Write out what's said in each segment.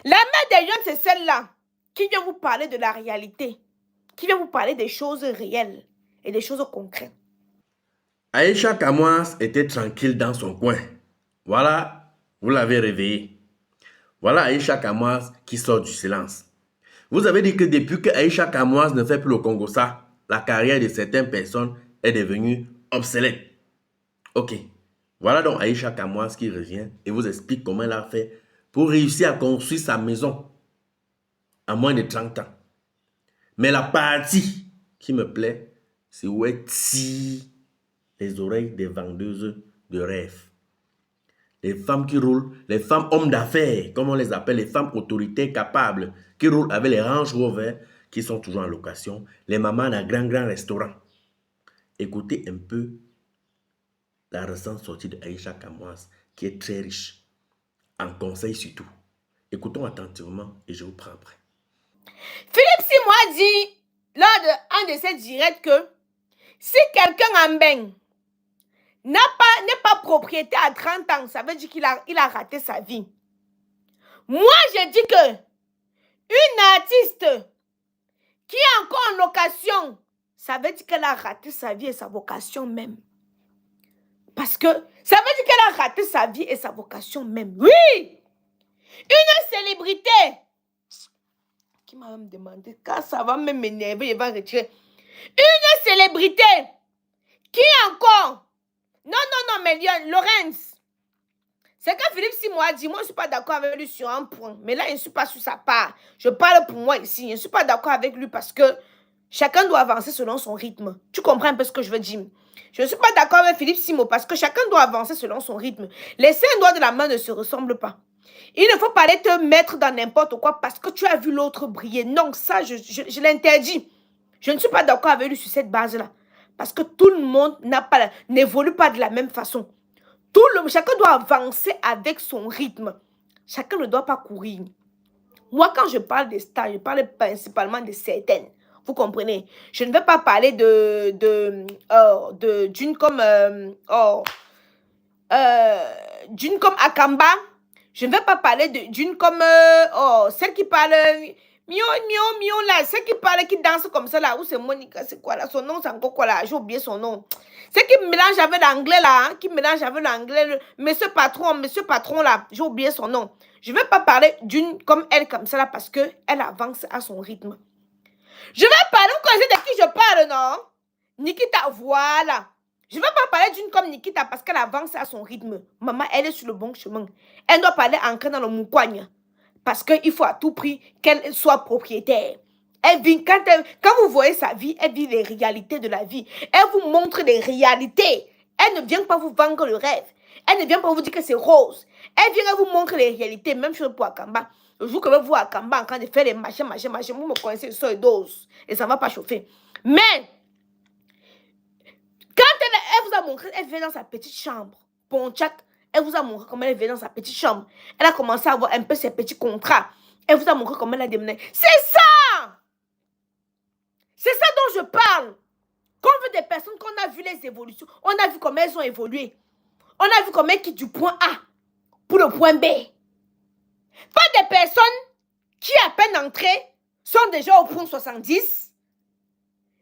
La mère des lions, c'est celle-là qui vient vous parler de la réalité, qui vient vous parler des choses réelles et des choses concrètes. Aïcha Kamoas était tranquille dans son coin. Voilà, vous l'avez réveillé. Voilà Aïcha Kamoas qui sort du silence. Vous avez dit que depuis que Aïcha Kamoas ne fait plus le Congossa, la carrière de certaines personnes est devenue obsolète. Ok. Voilà donc Aïcha Kamoas qui revient et vous explique comment elle a fait pour réussir à construire sa maison en moins de 30 ans. Mais la partie qui me plaît, c'est où elle tire les oreilles des vendeuses de rêves. Les femmes qui roulent, les femmes hommes d'affaires, comme on les appelle, les femmes autoritaires capables, qui roulent avec les Range Rover, qui sont toujours en location, les mamans dans grand restaurant. Écoutez un peu la récente sortie de Aïcha Kamoas, qui est très riche, en conseils surtout. Écoutons attentivement et je vous prends après. Philippe Simoa dit, lors d'un de ses directs, que si quelqu'un en baigne n'est pas propriétaire à 30 ans, ça veut dire qu'il a raté sa vie. Moi, je dis que une artiste qui est encore en location, ça veut dire qu'elle a raté sa vie et sa vocation même. Parce que ça veut dire qu'elle a raté sa vie et sa vocation même. Oui! Une célébrité qui m'a même demandé, quand ça va même m'énerver, il va retirer. Une célébrité qui est encore... Non, mais Laurence, c'est que Philippe Simoa dit, moi je ne suis pas d'accord avec lui sur un point, mais là je ne suis pas sur sa part. Je parle pour moi ici, je ne suis pas d'accord avec lui parce que chacun doit avancer selon son rythme. Tu comprends un peu ce que je veux dire? Je ne suis pas d'accord avec Philippe Simoa parce que chacun doit avancer selon son rythme. Les 5 doigts de la main ne se ressemblent pas. Il ne faut pas aller te mettre dans n'importe quoi parce que tu as vu l'autre briller. Non, ça, je l'interdis. Je ne suis pas d'accord avec lui sur cette base-là. Parce que tout le monde n'évolue pas de la même façon. Chacun doit avancer avec son rythme. Chacun ne doit pas courir. Moi, quand je parle des stars, je parle principalement de certaines. Vous comprenez? Je ne vais pas parler d'une comme... d'une comme Akamba. Je ne vais pas parler d'une comme... celle qui parle... Mion, là. Celle qui parle, qui danse comme ça, là. Où c'est Monica, c'est quoi, là? Son nom, c'est encore quoi, là? J'ai oublié son nom. Celle qui mélange avec l'anglais, là. Hein? Qui mélange avec l'anglais. Monsieur patron, là. J'ai oublié son nom. Je ne vais pas parler d'une comme elle, comme ça, là, parce qu'elle avance à son rythme. Je vais parler, vous connaissez de qui je parle, non? Nikita, voilà. Je ne vais pas parler d'une comme Nikita parce qu'elle avance à son rythme. Maman, elle est sur le bon chemin. Elle doit parler ancrée dans le moukoigne. Parce qu'il faut à tout prix qu'elle soit propriétaire. Quand vous voyez sa vie, elle vit les réalités de la vie. Elle vous montre les réalités. Elle ne vient pas vous vendre le rêve. Elle ne vient pas vous dire que c'est rose. Elle vient vous montrer les réalités. Même chose pour Akamba. Le jour que vous à Akamba en train de faire les machins, vous me connaissez, le sol et dose. Et ça ne va pas chauffer. Mais, quand elle vous a montré, elle vient dans sa petite chambre. Ponchak, elle vous a montré comment elle vient dans sa petite chambre. Elle a commencé à avoir un peu ses petits contrats. Elle vous a montré comment elle a démené. C'est ça! C'est ça dont je parle. Quand on veut des personnes, qu'on a vu les évolutions, on a vu comment elles ont évolué. On a vu comment elles quittent du point A pour le point B. Pas des personnes qui, à peine entrées, sont déjà au point 70.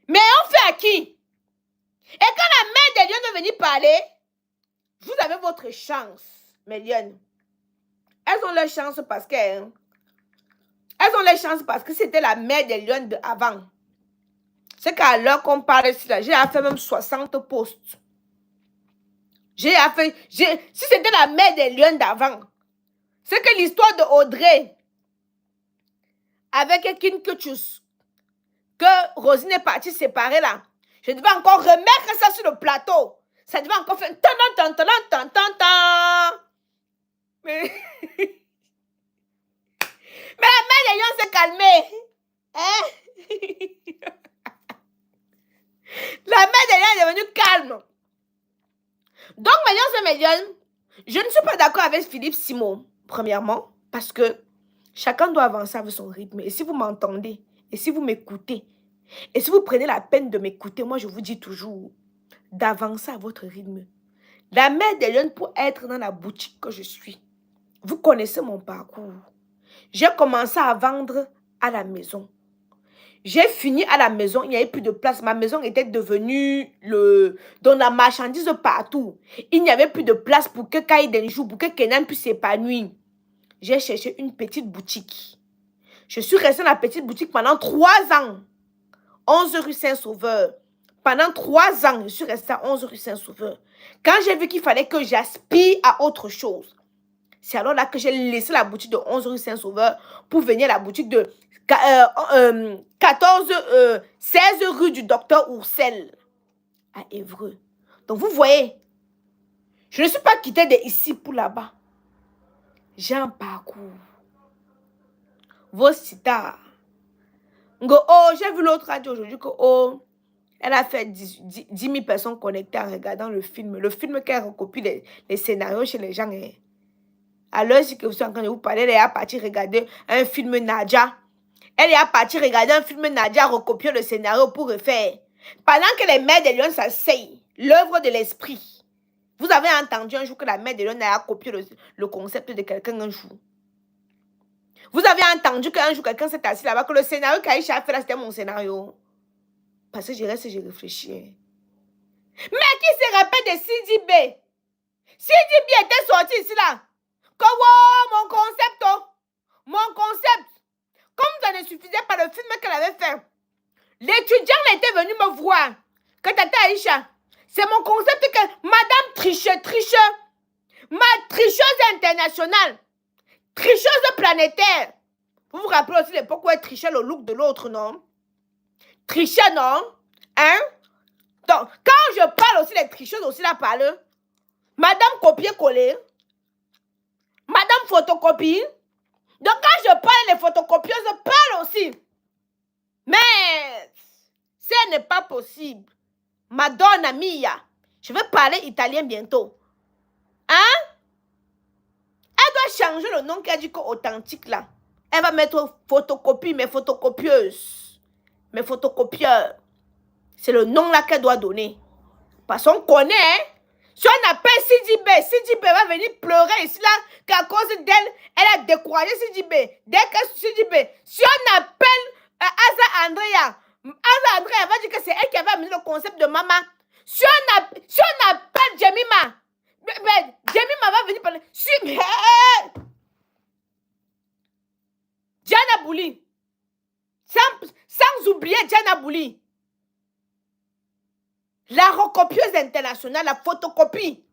Mais on fait à qui? Et quand la mère des lions est venue parler, vous avez votre chance, mes lions. Elles ont leur chance parce que... Elles ont leur chance parce que c'était la mère des lions d'avant. C'est qu'à l'heure qu'on parle ici, j'ai fait même 60 posts. Si c'était la mère des lions d'avant, c'est que l'histoire de Audrey avec Kin Kuchus, que Rosine est partie séparer là, je devais encore remettre ça sur le plateau. Ça devait encore faire Mais... Mais la mère des lions s'est calmée. Hein? La mère des lions est devenue calme. Donc, mes lions, je ne suis pas d'accord avec Philippe Simon, premièrement, parce que chacun doit avancer avec son rythme. Et si vous m'entendez, et si vous m'écoutez, et si vous prenez la peine de m'écouter, moi, je vous dis toujours d'avancer à votre rythme. La mère des lions pour être dans la boutique que je suis. Vous connaissez mon parcours. J'ai commencé à vendre à la maison. J'ai fini à la maison, il n'y avait plus de place. Ma maison était devenue dans la marchandise partout. Il n'y avait plus de place pour que Kaiden joue, pour que Kenan puisse s'épanouir. J'ai cherché une petite boutique. Je suis restée dans la petite boutique pendant 3 ans. 11 rue Saint-Sauveur. Pendant 3 ans, je suis restée à 11 rue Saint-Sauveur. Quand j'ai vu qu'il fallait que j'aspire à autre chose, c'est alors là que j'ai laissé la boutique de 11 rue Saint-Sauveur pour venir à la boutique de 16 rue du docteur Oursel à Évreux. Donc vous voyez, je ne suis pas quittée d'ici pour là-bas. J'ai un parcours. Vos citas. Oh, j'ai vu l'autre radio aujourd'hui que elle a fait 10 000 personnes connectées en regardant le film. Le film qu'elle recopie les scénarios chez les gens. À l'heure que vous êtes en train de vous parler, elle est partie regarder un film Nadia. Elle est partie regarder un film Nadia, recopier le scénario pour refaire. Pendant que les mères de Lyon s'asseyent, l'œuvre de l'esprit. Vous avez entendu un jour que la mère de Lyon a copié le concept de quelqu'un un jour. Vous avez entendu qu'un jour quelqu'un s'est assis là-bas, que le scénario qu'Aïcha a fait là, c'était mon scénario. Parce que je reste et je réfléchis. Mais qui se rappelle de Sidi B? Sidi B était sorti ici là. Mon concept, mon concept. Comme ça ne suffisait pas le film qu'elle avait fait. L'étudiant était venu me voir. Que tata Aïcha, c'est mon concept que madame tricheuse, ma tricheuse internationale, tricheuse planétaire. Vous vous rappelez aussi l'époque où elle trichait le look de l'autre, non? Trichait, non? Hein? Donc, quand je parle aussi, les tricheuses aussi là parlent. Madame copier-coller. Madame photocopie. Donc, quand je parle, les photocopieuses parlent aussi. Mais, ce n'est pas possible. Madonna mia. Je vais parler italien bientôt. Hein? Elle doit changer le nom qu'elle dit qu'authentique là. Elle va mettre photocopie, mes photocopieuses. Mes photocopieurs. C'est le nom là qu'elle doit donner. Parce qu'on connaît, hein? Si on appelle Sidi B va venir pleurer ici là, qu'à cause d'elle, elle a découragé Sidi B. Dès que Sidi B, si on appelle Asa Andrea va dire que c'est elle qui avait amené le concept de maman. Si on appelle Jemima, Jemima va venir parler. Diana Bouli. Sans oublier Diana Bouli. La recopieuse internationale, la photocopie.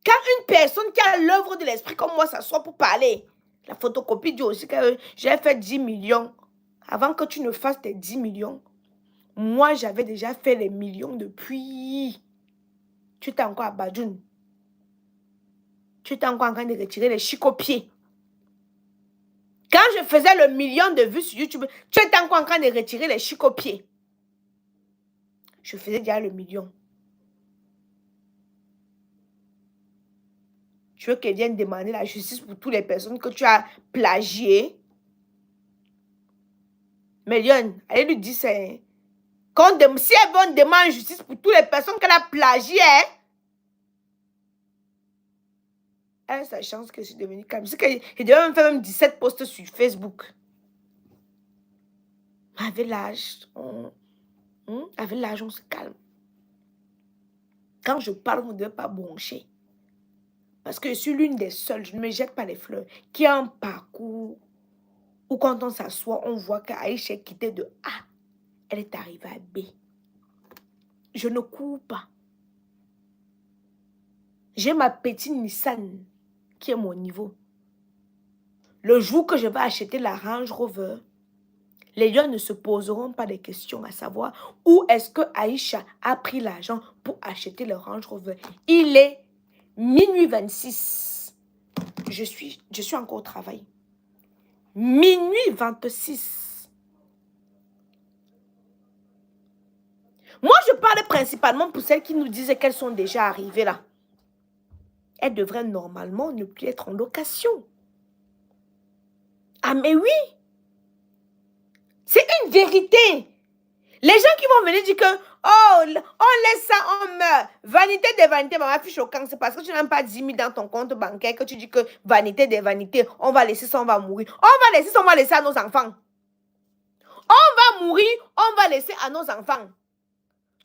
Quand une personne qui a l'œuvre de l'esprit comme moi s'assoit pour parler, la photocopie dit aussi que j'ai fait 10 millions. Avant que tu ne fasses tes 10 millions, moi j'avais déjà fait les millions depuis. Tu étais encore à Badjoun. Tu étais encore en train de retirer les chicopiers. Quand je faisais le million de vues sur YouTube, tu étais encore en train de retirer les chicopiers. Je faisais déjà le million. Tu veux qu'elle vienne demander la justice pour toutes les personnes que tu as plagiées? Mais Lyon, elle lui dit c'est... Si elle veut demander justice pour toutes les personnes qu'elle a plagiées, elle a sa chance que je suis devenue calme. Je devais même faire même 17 posts sur Facebook. Avec l'âge, on se calme. Quand je parle, vous ne devez pas broncher. Parce que je suis l'une des seules, je ne me jette pas les fleurs, qui a un parcours où quand on s'assoit, on voit qu'Aïcha est quittée de A. Elle est arrivée à B. Je ne cours pas. J'ai ma petite Nissan qui est mon niveau. Le jour que je vais acheter la Range Rover, les gens ne se poseront pas des questions à savoir où est-ce que Aïcha a pris l'argent pour acheter le Range Rover. Il est minuit 26. Je suis encore au travail. Minuit 26. Moi, je parle principalement pour celles qui nous disent qu'elles sont déjà arrivées là. Elles devraient normalement ne plus être en location. Ah mais oui! C'est une vérité. Les gens qui vont venir dire que, oh, on laisse ça, on meurt. Vanité des vanités, ma fille choquante, c'est parce que tu n'as pas 10 000 dans ton compte bancaire que tu dis que vanité des vanités, on va laisser ça, on va mourir. On va laisser ça, on va laisser à nos enfants. On va mourir, on va laisser à nos enfants.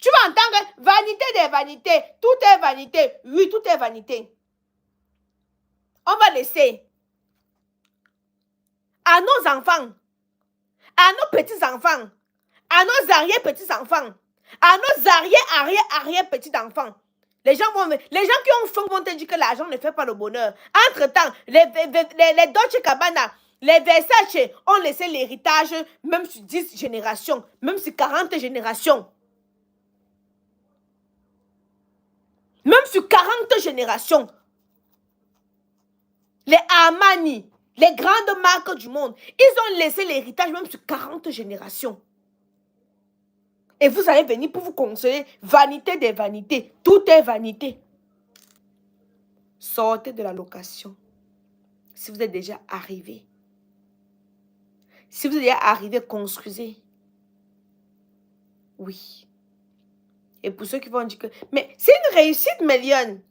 Tu vas entendre vanité des vanités, tout est vanité. Oui, tout est vanité. On va laisser à nos enfants, à nos petits-enfants, à nos arrière-petits-enfants, à nos arrière-petits-enfants. Les gens qui ont faim vont te dire que l'argent ne fait pas le bonheur. Entre-temps, les Dolce Gabbana, les Versace ont laissé l'héritage même sur 10 générations, même sur 40 générations. Même sur 40 générations. Les Armani, les grandes marques du monde, ils ont laissé l'héritage même sur 40 générations. Et vous allez venir pour vous conseiller, vanité des vanités, tout est vanité. Sortez de la location. Si vous êtes déjà arrivé. Si vous êtes déjà arrivé, construisez. Oui. Et pour ceux qui vont dire que... Mais c'est une réussite, Méliane.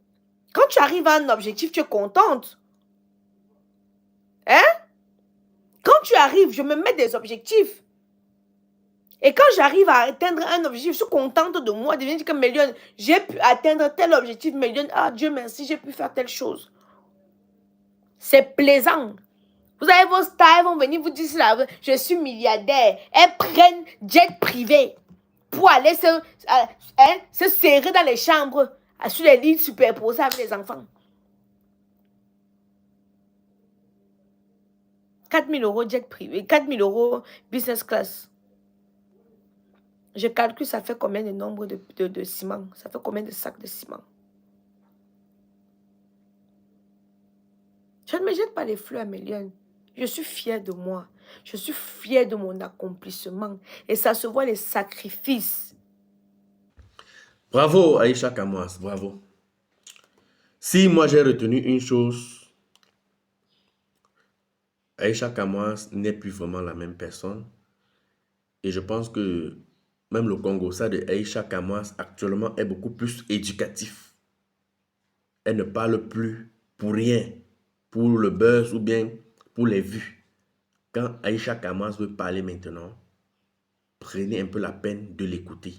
Quand tu arrives à un objectif, tu es contente. Hein? Quand tu arrives, je me mets des objectifs. Et quand j'arrive à atteindre un objectif, je suis contente de moi. De venir dire que Méliane, j'ai pu atteindre tel objectif. Méliane, ah Dieu merci, j'ai pu faire telle chose. C'est plaisant. Vous avez vos stars, vont venir vous dire, je suis milliardaire. Elles prennent jet privé pour aller se serrer dans les chambres, sur les lits superposés avec les enfants. 4 000 € jet privé, 4 000 € business class. Je calcule, ça fait combien de nombre de ciment? Ça fait combien de sacs de ciment? Je ne me jette pas les fleurs, Méliane. Je suis fière de moi. Je suis fière de mon accomplissement. Et ça se voit les sacrifices. Bravo, Aïcha Kamwas, bravo. Si moi j'ai retenu une chose, Aïcha Kamwas n'est plus vraiment la même personne. Et je pense que même le Congo, ça de Aïcha Kamwas actuellement est beaucoup plus éducatif. Elle ne parle plus pour rien, pour le buzz ou bien pour les vues. Quand Aïcha Kamwas veut parler maintenant, prenez un peu la peine de l'écouter.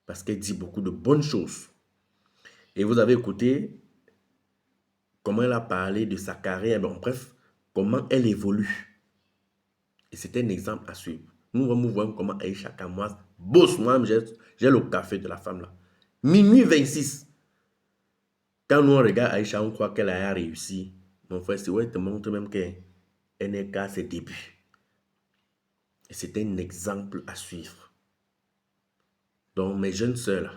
Parce qu'elle dit beaucoup de bonnes choses. Et vous avez écouté comment elle a parlé de sa carrière, bon, bref, comment elle évolue. Et c'est un exemple à suivre. Nous voyons comment Aïcha Kamwas bosse. Moi, j'ai le café de la femme là. Minuit 26. Quand nous on regarde Aïcha, on croit qu'elle a réussi. Mon frère, c'est ouais, te montre même qu'elle n'est qu'à ses débuts. Et c'est un exemple à suivre. Donc, mes jeunes sœurs là,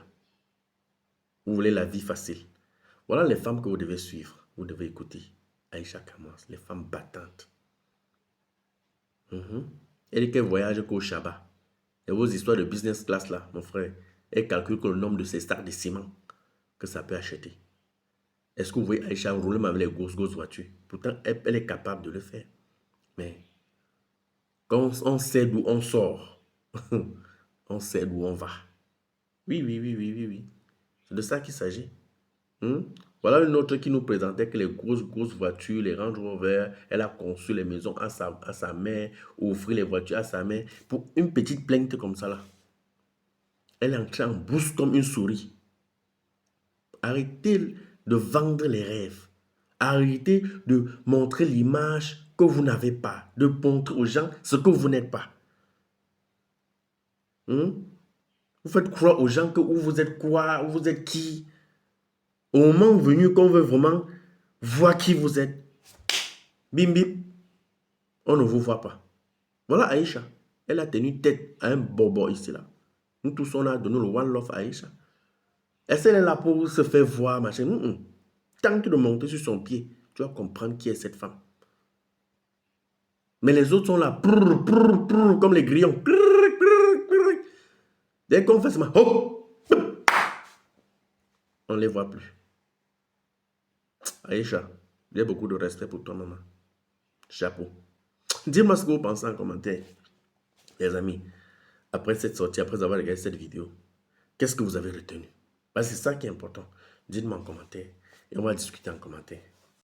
vous voulez la vie facile. Voilà les femmes que vous devez suivre. Vous devez écouter Aïcha Kamwas, les femmes battantes. Elle dit qu'elle voyage qu'au Shabbat. Et vos histoires de business class là, mon frère, elle calcule que le nombre de ces stars de ciment que ça peut acheter. Est-ce que vous voyez Aïcha rouler avec les grosses voitures? Pourtant, elle est capable de le faire. Mais quand on sait d'où on sort, on sait d'où on va. Oui. C'est de ça qu'il s'agit. Voilà une autre qui nous présentait que les grosses voitures, les Range Rover, elle a conçu les maisons à sa mère, offrir les voitures à sa mère, pour une petite plainte comme ça là. Elle est entrée en bourse comme une souris. Arrêtez de vendre les rêves. Arrêtez de montrer l'image que vous n'avez pas, de montrer aux gens ce que vous n'êtes pas. Vous faites croire aux gens que vous êtes quoi, où vous êtes qui. Au moment venu qu'on veut vraiment voir qui vous êtes, bim bim, on ne vous voit pas. Voilà Aïcha. Elle a tenu tête à un bobo ici là. Nous tous on a donné le one love à Aïcha. Est-ce qu'elle est là pour se faire voir, machin? Tant que de monter sur son pied, tu vas comprendre qui est cette femme. Mais les autres sont là, comme les grillons. Dès qu'on fait ça, on ne les voit plus. Aïcha, j'ai beaucoup de respect pour toi, maman. Chapeau. Dis-moi ce que vous pensez en commentaire, les amis. après cette sortie, après avoir regardé cette vidéo? Qu'est-ce que vous avez retenu? Parce que c'est ça qui est important. Dites-moi en commentaire et on va discuter en commentaire.